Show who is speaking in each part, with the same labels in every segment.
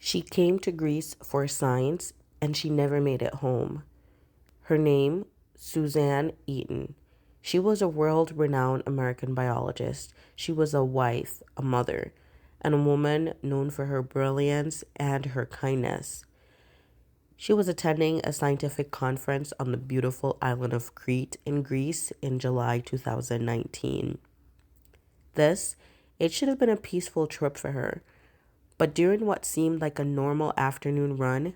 Speaker 1: She came to Greece for science and she never made it home. Her name, Suzanne Eaton. She was a world renowned American biologist. She was a wife, a mother, and a woman known for her brilliance and her kindness. She was attending a scientific conference on the beautiful island of Crete in Greece in July 2019. This, it should have been a peaceful trip for her, but during what seemed like a normal afternoon run,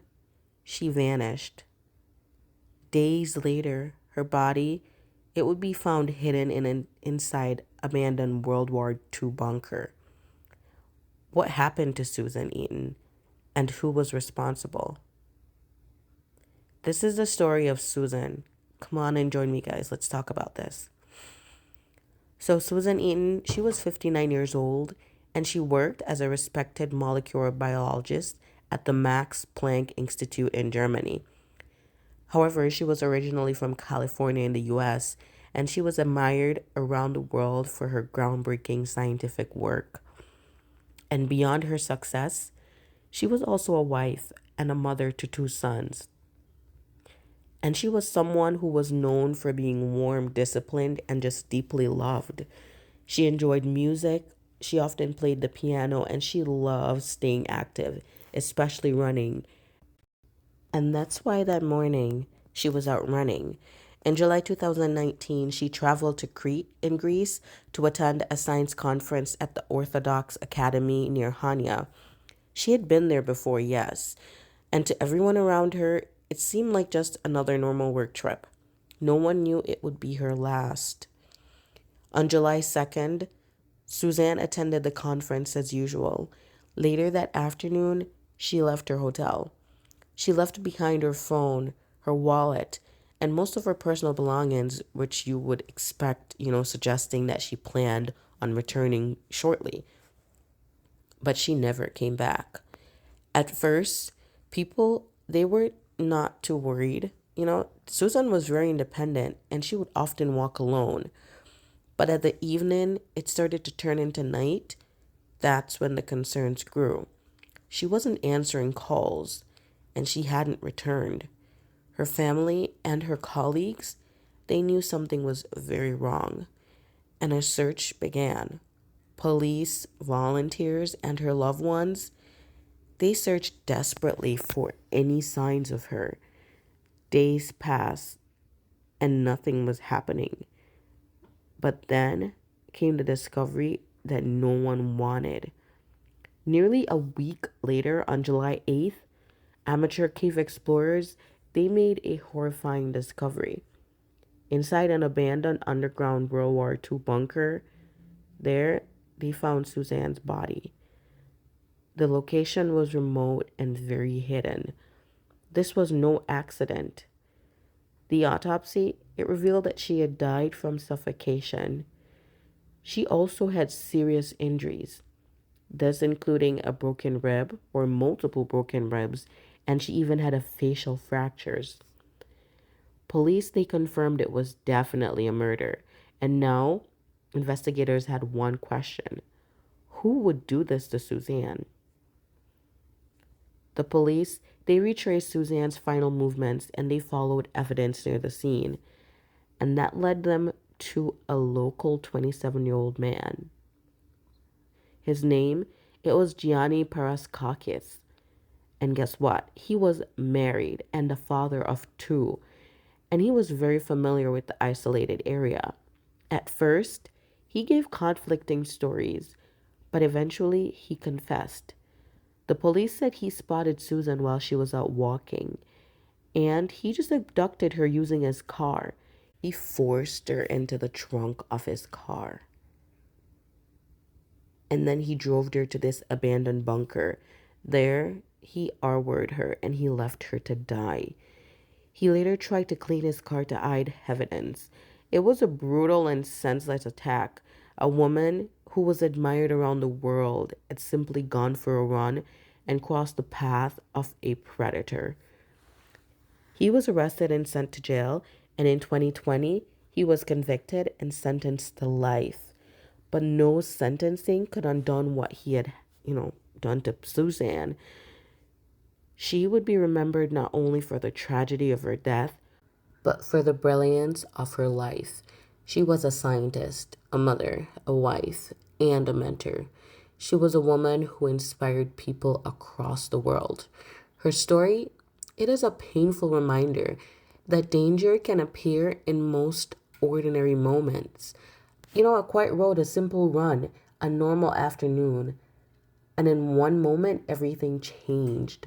Speaker 1: she vanished. Days later, her body, it would be found hidden in an inside abandoned World War II bunker. What happened to Susan Eaton and who was responsible? This is the story of Susan. Come on and join me, guys. Let's talk about this. So, Susan Eaton, she was 59 years old and she worked as a respected molecular biologist at the Max Planck Institute in Germany. However, she was originally from California in the US and she was admired around the world for her groundbreaking scientific work. And beyond her success, she was also a wife and a mother to two sons. And she was someone who was known for being warm, disciplined, and just deeply loved. She enjoyed music, she often played the piano, and she loved staying active, especially running. And that's why that morning she was out running. In July 2019, she traveled to Crete in Greece to attend a science conference at the Orthodox Academy near Hania. She had been there before, yes, and to everyone around her, it seemed like just another normal work trip. No one knew it would be her last. On July 2nd, Suzanne attended the conference as usual. Later that afternoon, she left her hotel. She left behind her phone, her wallet, and most of her personal belongings, which you would expect, suggesting that she planned on returning shortly. But she never came back. At first, people, they were not too worried. Susan was very independent and she would often walk alone. But at the evening, it started to turn into night. That's when the concerns grew. She wasn't answering calls and she hadn't returned. Her family and her colleagues, they knew something was very wrong, and a search began. Police, volunteers, and her loved ones, they searched desperately for any signs of her. Days passed and nothing was happening. But then came the discovery that no one wanted. Nearly a week later, on July 8th, amateur cave explorers, they made a horrifying discovery. Inside an abandoned underground World War II bunker, there they found Suzanne's body. The location was remote and very hidden. This was no accident. The autopsy, it revealed that she had died from suffocation. She also had serious injuries, this including a broken rib or multiple broken ribs, and she even had a facial fractures. Police, they confirmed it was definitely a murder, and now investigators had one question. Who would do this to Suzanne? The police, they retraced Suzanne's final movements and they followed evidence near the scene, and that led them to a local 27-year-old man. His name, it was Gianni Paraskakis. And guess what? He was married and the father of two, and he was very familiar with the isolated area. At first, he gave conflicting stories, but eventually he confessed. The police said he spotted Susan while she was out walking, and he just abducted her using his car. He forced her into the trunk of his car. And then he drove her to this abandoned bunker. There, he R-worded her and he left her to die. He later tried to clean his car to hide evidence. It was a brutal and senseless attack. A woman who was admired around the world had simply gone for a run and crossed the path of a predator. He was arrested and sent to jail, and in 2020, he was convicted and sentenced to life. But no sentencing could undo what he had, done to Suzanne. She would be remembered not only for the tragedy of her death, but for the brilliance of her life. She was a scientist, a mother, a wife, and a mentor. She was a woman who inspired people across the world. Her story, it is a painful reminder that danger can appear in most ordinary moments. A quiet road, a simple run, a normal afternoon, and in one moment, everything changed.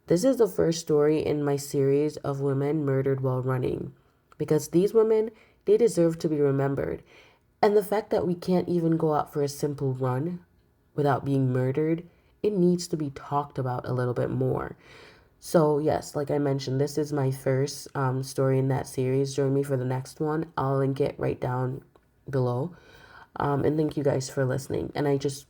Speaker 1: This is the first story in my series of women murdered while running because these women, they deserve to be remembered. And the fact that we can't even go out for a simple run without being murdered, it needs to be talked about a little bit more. So, yes, like I mentioned, this is my first story in that series. Join me for the next one. I'll link it right down below. And thank you guys for listening. And I just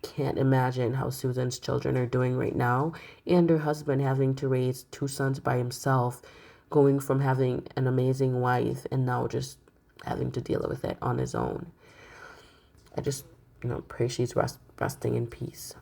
Speaker 1: can't imagine how Susan's children are doing right now, and her husband having to raise two sons by himself, going from having an amazing wife and now just having to deal with it on his own. I just, pray she's resting in peace.